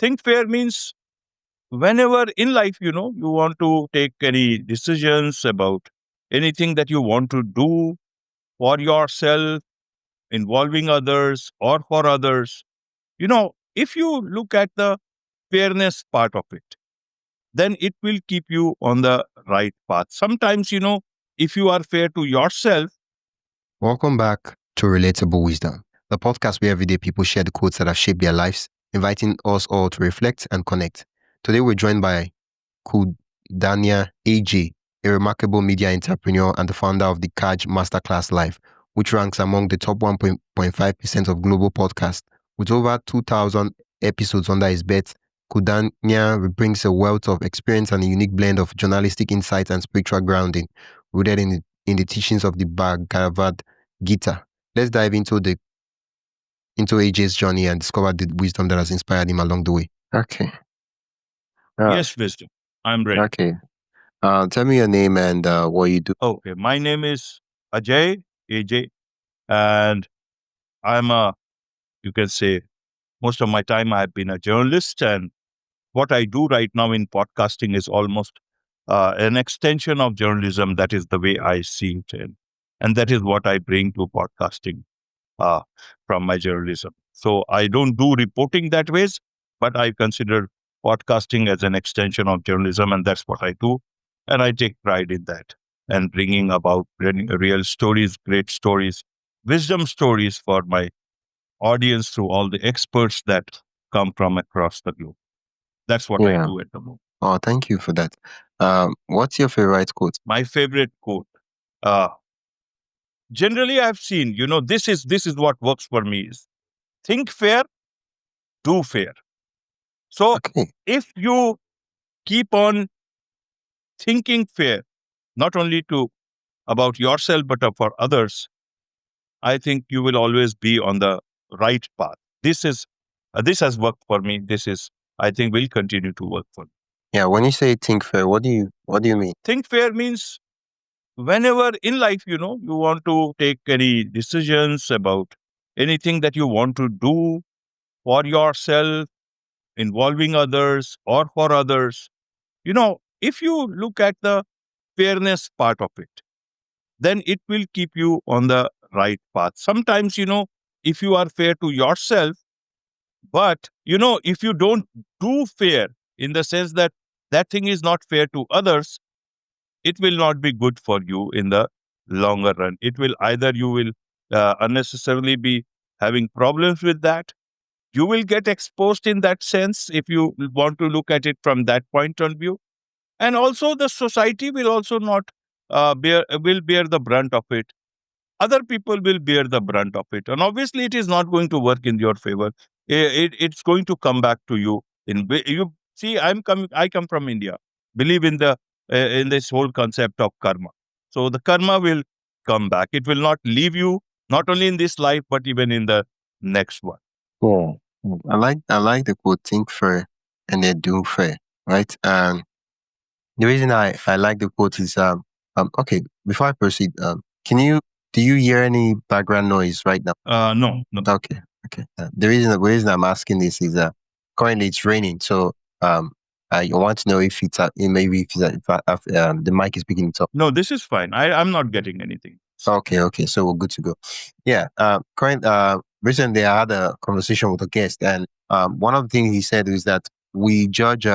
think fair means whenever in life, you want to take any decisions about anything that you want to do for yourself, involving others or for others, if you look at the fairness part of it, then it will keep you on the right path. Sometimes, if you are fair to yourself. Welcome back to Relatable Wisdom, the podcast where everyday people share the quotes that have shaped their lives, inviting us all to reflect and connect. Today we're joined by Khudania Ajay, a remarkable media entrepreneur and the founder of the KJ Masterclass Live, which ranks among the top 1.5% of global podcasts. With over 2,000 episodes under his belt, Khudania brings a wealth of experience and a unique blend of journalistic insight and spiritual grounding, rooted in the teachings of the Bhagavad Gita. Let's dive into AJ's journey and discover the wisdom that has inspired him along the way. Okay. Yes, wisdom. I'm ready. Okay. Tell me your name and what you do. Okay. My name is Ajay, AJ, and I'm you can say, most of my time I've been a journalist, and what I do right now in podcasting is almost an extension of journalism. That is the way I see it. And that is what I bring to podcasting from my journalism. So I don't do reporting that ways, but I consider podcasting as an extension of journalism, and that's what I do. And I take pride in that and bringing about real stories, great stories, wisdom stories for my audience through all the experts that come from across the globe. That's what I do at the moment. Oh, thank you for that. What's your favorite quote? My favorite quote. Generally, I've seen, this is what works for me is think fair, do fair. So if you keep on thinking fair, not only about yourself, but for others, I think you will always be on the right path. This has worked for me. I think will continue to work for me. Yeah. When you say think fair, what do you mean? Think fair means whenever in life, you want to take any decisions about anything that you want to do for yourself, involving others or for others, if you look at the fairness part of it, then it will keep you on the right path. Sometimes, if you are fair to yourself, but, if you don't do fair in the sense that that thing is not fair to others, it will not be good for you in the longer run. It will either you will unnecessarily be having problems with that. You will get exposed in that sense if you want to look at it from that point of view. And also the society will also not bear the brunt of it. Other people will bear the brunt of it. And obviously it is not going to work in your favor. It's going to come back to you. You see, I come from India, believe in this whole concept of karma. So the karma will come back. It will not leave you, not only in this life, but even in the next one. Yeah. I like the quote, think fair and then do fair, right? The reason I like the quote is okay, before I proceed, do you hear any background noise right now? No. Okay. The reason I'm asking this is currently it's raining, so I want to know if it's the mic is picking it up. No, this is fine. I'm not getting anything. Okay, so we're good to go. Yeah. Recently I had a conversation with a guest, and one of the things he said is that we judge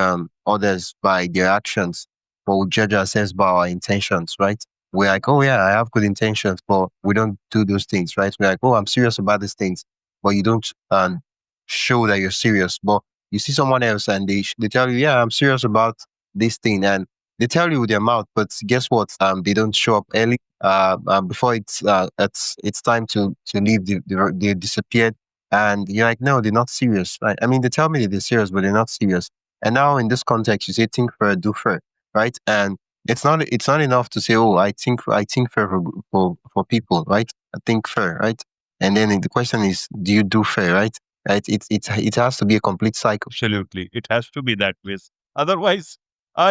others by their actions, but we judge ourselves by our intentions, right? We're like, oh yeah, I have good intentions, but we don't do those things, right? We're like, oh, I'm serious about these things, but you don't show that you're serious. But you see someone else and they tell you, yeah, I'm serious about this thing, and they tell you with their mouth, but guess what? They don't show up early. Before it's time to leave, they disappeared, and you're like, no, they're not serious, right? I mean, they tell me that they're serious, but they're not serious. And now in this context, you say think fair, do fair, right? And it's not enough to say, oh, I think fair for people, right? I think fair, right? And then the question is, do you do fair, right? Right? It has to be a complete cycle. Absolutely, it has to be that way. Otherwise,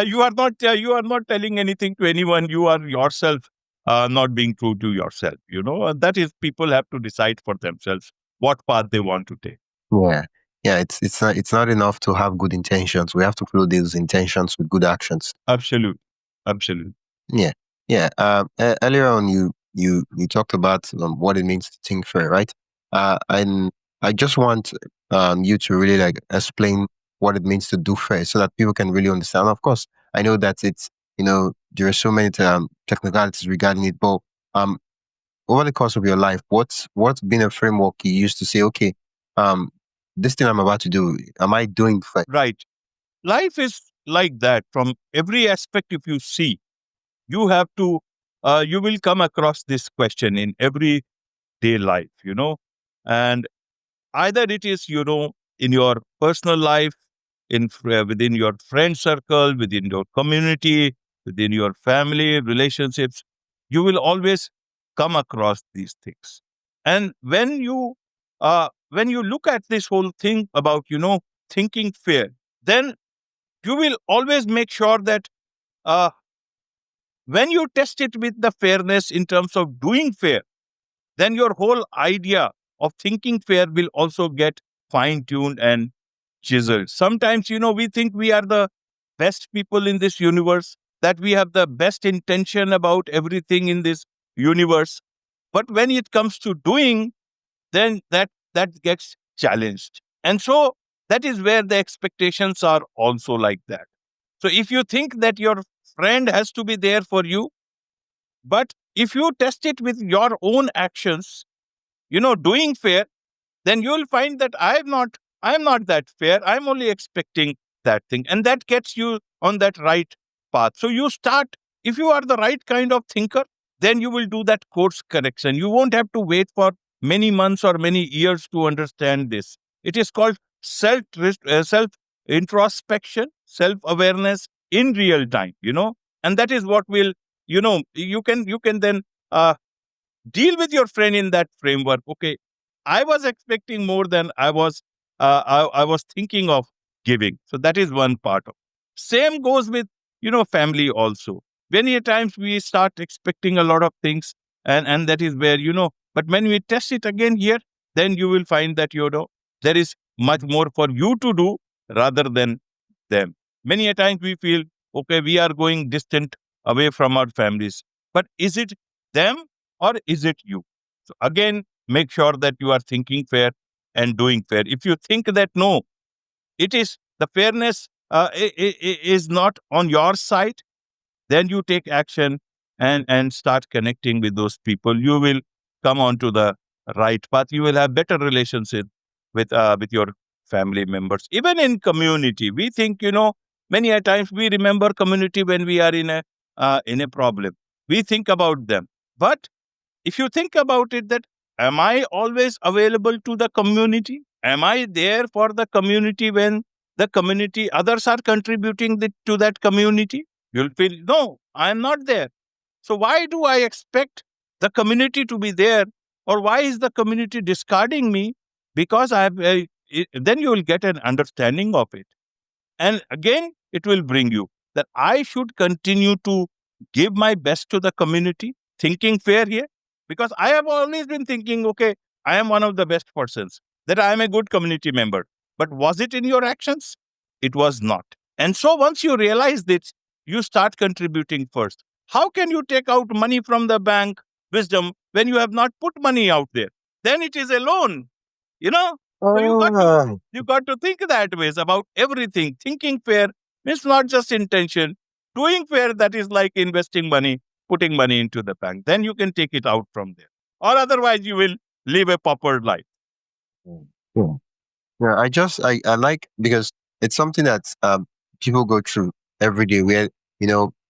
you are not telling anything to anyone. You are yourself not being true to yourself. That is, people have to decide for themselves what path they want to take. Yeah. Yeah, it's not enough to have good intentions. We have to follow these intentions with good actions. Absolute. Absolute. Yeah, yeah. Earlier on, you talked about what it means to think fair, right? And I just want you to really like explain what it means to do fair, so that people can really understand. Of course, I know that it's there are so many technicalities regarding it, but um, over the course of your life, what's been a framework you used to say, okay, um, this thing I'm about to do, am I doing fair? Right. Life is like that from every aspect. If you see, you have to, you will come across this question in everyday life, and either it is, in your personal life, within your friend circle, within your community, within your family relationships, you will always come across these things. And when you look at this whole thing about, thinking fair, then you will always make sure that uh, when you test it with the fairness in terms of doing fair, then your whole idea of thinking fair will also get fine tuned and chiseled. Sometimes, we think we are the best people in this universe, that we have the best intention about everything in this universe. But when it comes to doing, then that gets challenged. And so that is where the expectations are also like that. So if you think that your friend has to be there for you, but if you test it with your own actions, doing fair, then you will find that I'm not that fair. I'm only expecting that thing. And that gets you on that right path. So you start, if you are the right kind of thinker, then you will do that course correction. You won't have to wait for many months or many years to understand this. It is called self introspection, self awareness in real time, and that is what will, you can then uh, deal with your friend in that framework. Okay, I was expecting more than I was thinking of giving. So that is one part of. Same goes with, family also. Many a times we start expecting a lot of things, and that is where, but when we test it again here, then you will find that, there is much more for you to do rather than them. Many a times we feel, okay, we are going distant away from our families, but is it them or is it you? So again, make sure that you are thinking fair and doing fair. If you think that no, it is the fairness is not on your side, then you take action and start connecting with those people. You will come onto the right path. You will have better relationship with your family members. Even in community, we think, many a times we remember community when we are in a problem. We think about them, but if you think about it, that am I always available to the community? Am I there for the community when the community others are contributing to that community? You'll feel, no, I am not there. So why do I expect the community to be there, or why is the community discarding me? Because then you will get an understanding of it. And again, it will bring you that I should continue to give my best to the community, thinking fair here, because I have always been thinking, okay, I am one of the best persons, that I am a good community member. But was it in your actions? It was not. And so once you realize this, you start contributing first. How can you take out money from the bank, wisdom, when you have not put money out there? Then it is a loan, you know? So Oh, you got to think that ways about everything. Thinking fair means not just intention. Doing fair, that is like investing money, putting money into the bank. Then you can take it out from there. Or otherwise, you will live a pauper life. yeah. Yeah, I like because it's something that people go through every day where,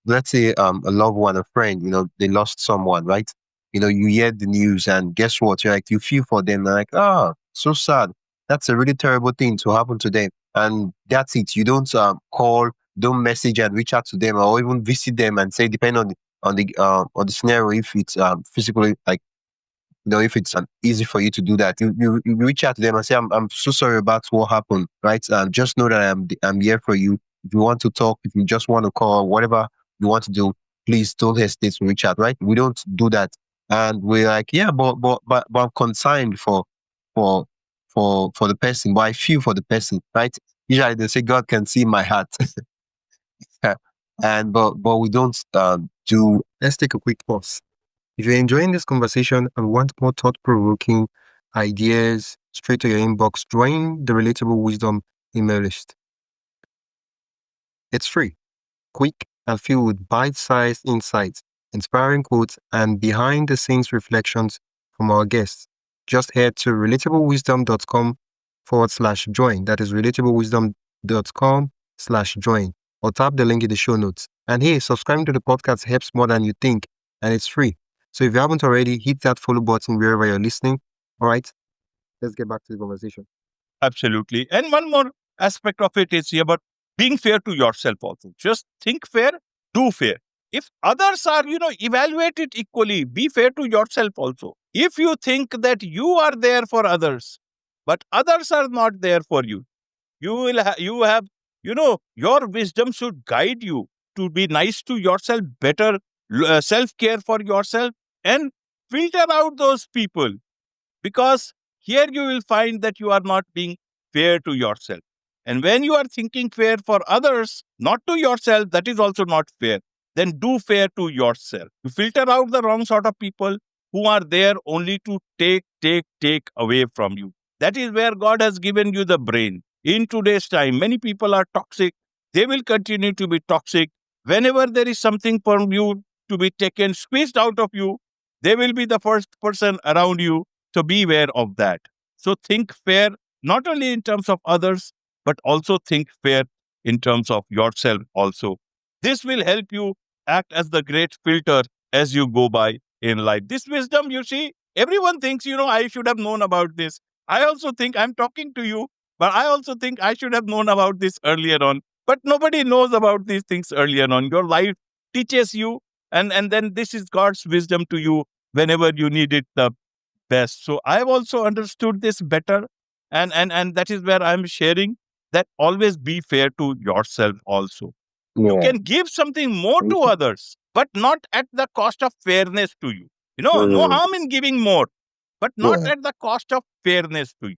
let's say a loved one, a friend, they lost someone, right? You hear the news and guess what? You're like, you feel for them. They're like, ah, so sad. That's a really terrible thing to happen to them. And that's it. You don't call, don't message and reach out to them or even visit them and say, depending on the scenario, if it's physically like, if it's easy for you to do that, you reach out to them and say, I'm so sorry about what happened, right? Just know that I'm here for you. If you want to talk, if you just want to call, whatever you want to do, please don't hesitate to reach out, right? We don't do that. And we're like, yeah, but I'm concerned for for the person, but I feel for the person, right? Usually they say God can see my heart. And but we don't do. Let's take a quick pause. If you're enjoying this conversation and want more thought-provoking ideas straight to your inbox, join the Relatable Wisdom email list. It's free, quick, and filled with bite-sized insights, inspiring quotes, and behind-the-scenes reflections from our guests. Just head to relatablewisdom.com/join. That is relatablewisdom.com/join, or tap the link in the show notes. And hey, subscribing to the podcast helps more than you think, and it's free. So if you haven't already, hit that follow button wherever you're listening. All right, let's get back to the conversation. Absolutely. And one more aspect of it is about being fair to yourself also. Just think fair, do fair. If others are, evaluate it equally, be fair to yourself also. If you think that you are there for others, but others are not there for you, you have, your wisdom should guide you to be nice to yourself, better self care for yourself, and filter out those people, because here you will find that you are not being fair to yourself. And when you are thinking fair for others, not to yourself, that is also not fair. Then do fair to yourself. You filter out the wrong sort of people who are there only to take away from you. That is where God has given you the brain. In today's time, many people are toxic. They will continue to be toxic. Whenever there is something from you to be taken, squeezed out of you, they will be the first person around you. So be aware of that. So think fair, not only in terms of others, but also think fair in terms of yourself also. This will help you act as the great filter as you go by in life. This wisdom, you see, everyone thinks, I should have known about this. I also think I'm talking to you, but I also think I should have known about this earlier on. But nobody knows about these things earlier on. Your life teaches you, and then this is God's wisdom to you whenever you need it the best. So I've also understood this better, and that is where I'm sharing that always be fair to yourself also. You Yeah. can give something more to others, but not at the cost of fairness to you. No Mm, harm in giving more, but not yeah. at the cost of fairness to you.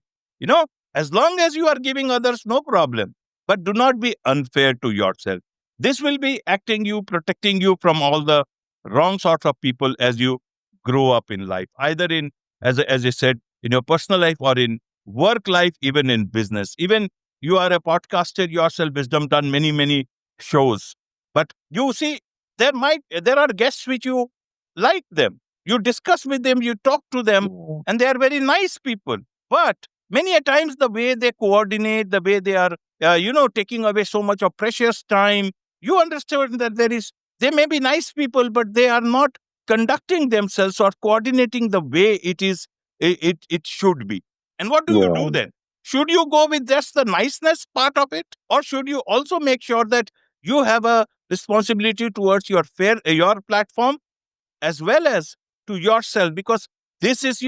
As long as you are giving others, no problem, but do not be unfair to yourself. This will be acting you, protecting you from all the wrong sorts of people as you grow up in life, either in, as I said, in your personal life or in work life, even in business. Even you are a podcaster yourself, wisdom done many shows, but you see, there are guests which you like them, you discuss with them, you talk to them, Yeah. and they are very nice people. But many a times the way they coordinate, the way they are, taking away so much of precious time, you understand that they may be nice people, but they are not conducting themselves or coordinating the way it should be. And what do you Yeah. do then? Should you go with just the niceness part of it, or should you also make sure that you have a responsibility towards your platform as well as to yourself, because this is,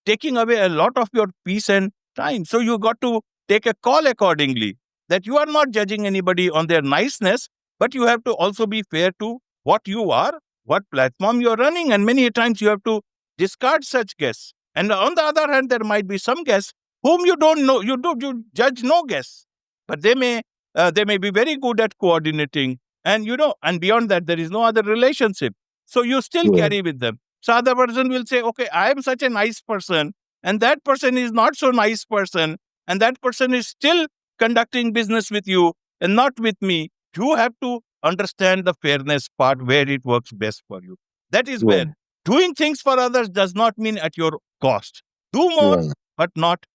taking away a lot of your peace and time. So you got to take a call accordingly, that you are not judging anybody on their niceness, but you have to also be fair to what you are, what platform you are running. And many times you have to discard such guests. And on the other hand, there might be some guests whom you don't know, you judge no guests, but they may be very good at coordinating, and and beyond that there is no other relationship, so you still Yeah. carry with them. So other person will say, okay, I am such a nice person, and that person is not so nice person, and that person is still conducting business with you and not with me. You have to understand the fairness part where it works best for you. That is where Yeah. doing things for others does not mean at your cost. Do more, Yeah. but not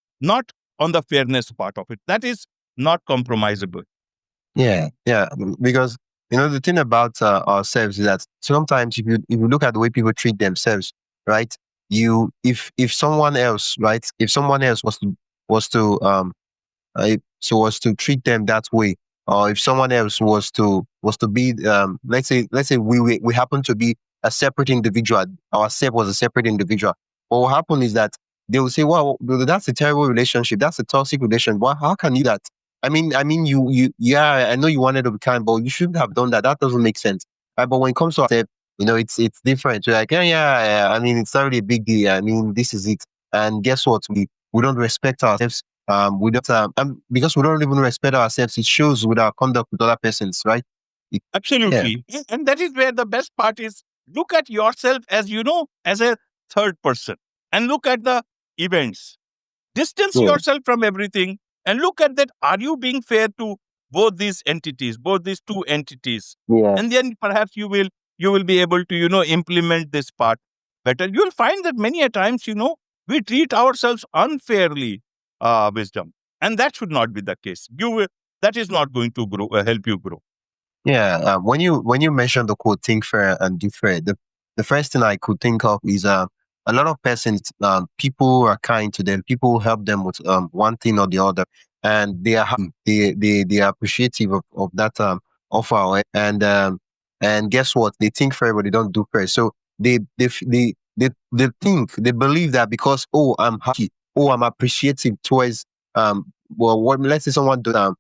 on the fairness part of it. That is not compromisable. Yeah, yeah, because the thing about ourselves is that sometimes if you look at the way people treat themselves, right? If someone else, right? If someone else was to treat them that way, or if someone else was to be, let's say we happen to be a separate individual, ourselves was a separate individual. What will happen is that they will say, "Well, that's a terrible relationship. That's a toxic relationship. Why? How can you do that? I mean, yeah, I know you wanted to be kind, but you shouldn't have done that. That doesn't make sense." Right? But when it comes to ourselves, it's different. You're like, yeah, yeah, yeah. I mean, it's not really a big deal. I mean, this is it. And guess what? we don't respect ourselves. We don't, because we don't even respect ourselves, it shows with our conduct with other persons, right? Yeah. Absolutely. And that is where the best part is. Look at yourself as, as a third person, and look at the events. Distance Yeah. yourself from everything and look at that. Are you being fair to both these entities, both these two entities? Yeah. And then perhaps you will be able to, implement this part better. You'll find that many a times, we treat ourselves unfairly, wisdom. And that should not be the case. That is not going to help you grow. Yeah, when you mentioned the quote "think fair and do fair," the first thing I could think of is a lot of persons, people are kind to them, people help them with one thing or the other, and they are happy, they are appreciative of that offer, and guess what? They think fair, but they don't do fair. So they think, they believe that because, oh, I'm happy, oh, I'm appreciative towards well, what, let's say someone does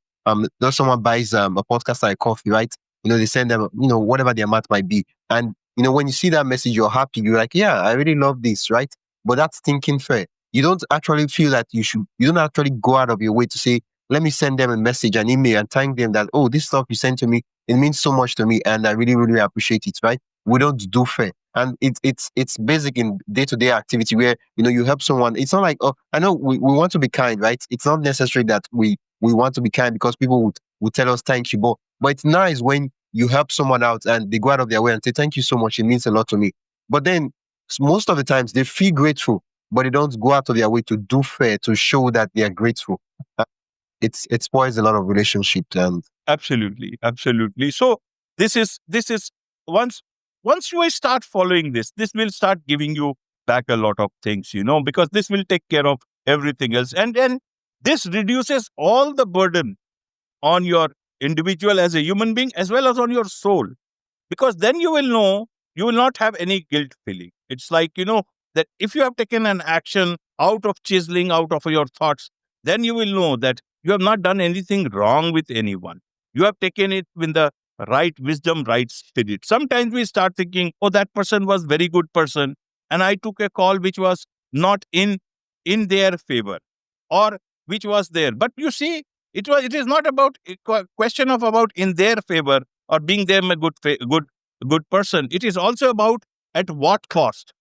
someone buys a podcast like coffee, right? They send them, whatever the amount might be. And, when you see that message, you're happy. You're like, yeah, I really love this, right? But that's thinking fair. You don't actually feel that you don't actually go out of your way to say, let me send them a message, an email, and thank them that, oh, this stuff you sent to me, it means so much to me. And I really, really appreciate it, right? We don't do fair. And it's basic in day-to-day activity where, you help someone. It's not like, oh, I know we want to be kind, right? It's not necessary that we want to be kind because people would tell us thank you. But it's nice when you help someone out and they go out of their way and say thank you so much. It means a lot to me. But then most of the times they feel grateful, but they don't go out of their way to do fair to show that they are grateful. Uh, it spoils a lot of relationships. Absolutely, absolutely. So this is once once you start following this will start giving you back a lot of things, because this will take care of everything else, and then this reduces all the burden on your individual as a human being as well as on your soul, because then you will know, you will not have any guilt feeling. It's like, that if you have taken an action out of chiseling out of your thoughts, then you will know that you have not done anything wrong with anyone. You have taken it with the right wisdom, right spirit. Sometimes we start thinking, oh, that person was very good person, and I took a call which was not in their favor, or which was there. But you see, it is not about a question of about in their favor or being them a good person. It is also about at what cost.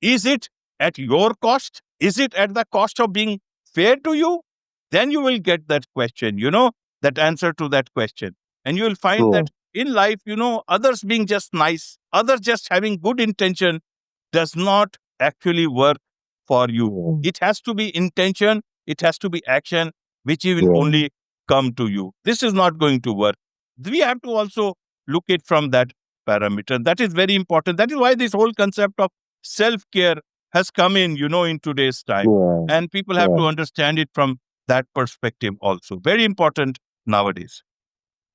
Is it at your cost? Is it at the cost of being fair to you? Then you will get that question, that answer to that question. And you will find Yeah. that in life, others being just nice, others just having good intention does not actually work for you. Yeah. It has to be intention, it has to be action, which will Yeah. only come to you. This is not going to work. We have to also look it from that parameter. That is very important. That is why this whole concept of self care has come in, in today's time. Yeah. And people have Yeah. to understand it from that perspective also. Very important nowadays.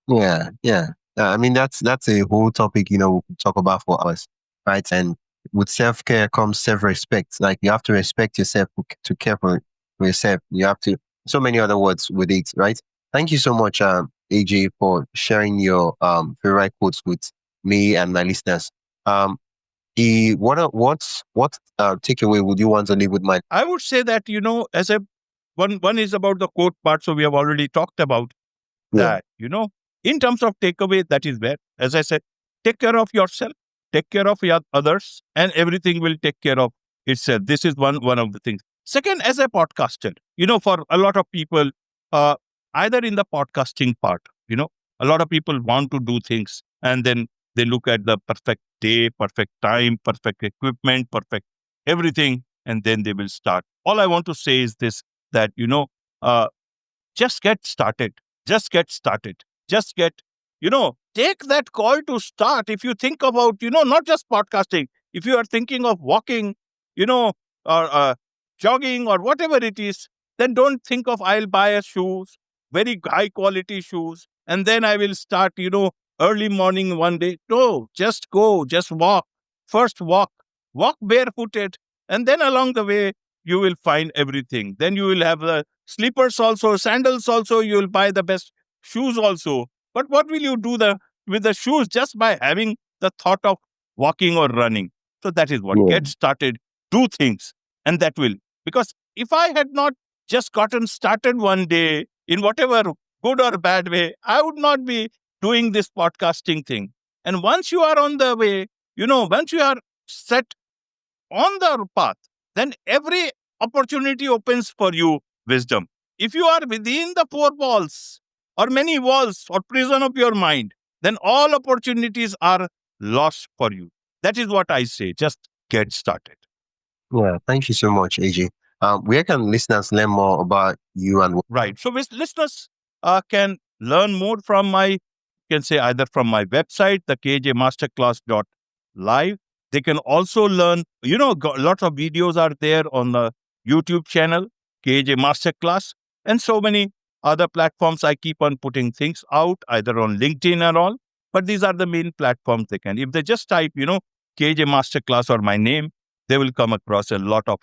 Yeah, yeah. I mean, that's a whole topic, we could talk about for hours, right? And with self care comes self respect. Like you have to respect yourself to care for yourself. You have to so many other words with it, right? Thank you so much, AJ, for sharing your favorite quotes with me and my listeners. Um, what takeaway would you want to leave with my? I would say that, as a one is about the quote part. So we have already talked about Yeah, that, in terms of takeaway, that is where, as I said, take care of yourself, take care of your others, and everything will take care of itself. This is one of the things. Second, as a podcaster, for a lot of people, uh, either in the podcasting part, a lot of people want to do things, and then they look at the perfect day, perfect time, perfect equipment, perfect everything, and then they will start. All I want to say is this, that, uh, just get started. Just get started. Just get, take that call to start. If you think about, not just podcasting, if you are thinking of walking, you know, or jogging or whatever it is, then don't think of I'll buy a shoes, very high quality shoes, and then I will start, early morning one day. No, just go, just walk. First walk barefooted, and then along the way, you will find everything. Then you will have the slippers also, sandals also, you will buy the best shoes also. But what will you do with the shoes just by having the thought of walking or running? So that is what. yeah, Get started, do things, and that will. Because if I had not just gotten started one day in whatever good or bad way, I would not be doing this podcasting thing. And once you are on the way, once you are set on the path, then every opportunity opens for you wisdom. If you are within the four walls or many walls or prison of your mind, then all opportunities are lost for you. That is what I say. Just get started. Yeah, thank you so much, AJ. Where can listeners learn more about you and Right. So listeners can learn more from can say either from my website, the kjmasterclass.live. They can also learn, lots of videos are there on the YouTube channel, KJ Masterclass, and so many other platforms. I keep on putting things out either on LinkedIn and all, but these are the main platforms they can. If they just type, KJ Masterclass or my name, they will come across a lot of,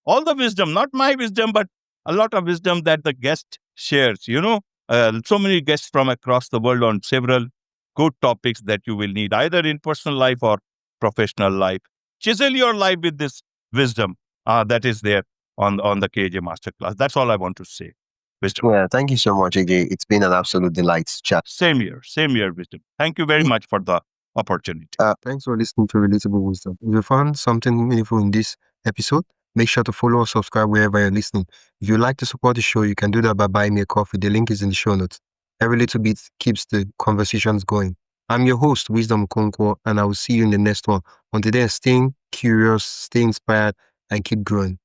all the wisdom, not my wisdom, but a lot of wisdom that the guest shares, so many guests from across the world on several good topics that you will need either in personal life or professional life. Chisel your life with this wisdom that is there on the KJ Masterclass. That's all I want to say. Wisdom. Yeah, thank you so much, AJ. It's been an absolute delight to chat. Same here, wisdom. Thank you very much for the opportunity. Thanks for listening to Relatable Wisdom. If you found something meaningful in this episode, make sure to follow or subscribe wherever you're listening. If you'd like to support the show, you can do that by buying me a coffee. The link is in the show notes. Every little bit keeps the conversations going. I'm your host, Wisdom Konkwo, and I will see you in the next one. Until then, stay curious, stay inspired, and keep growing.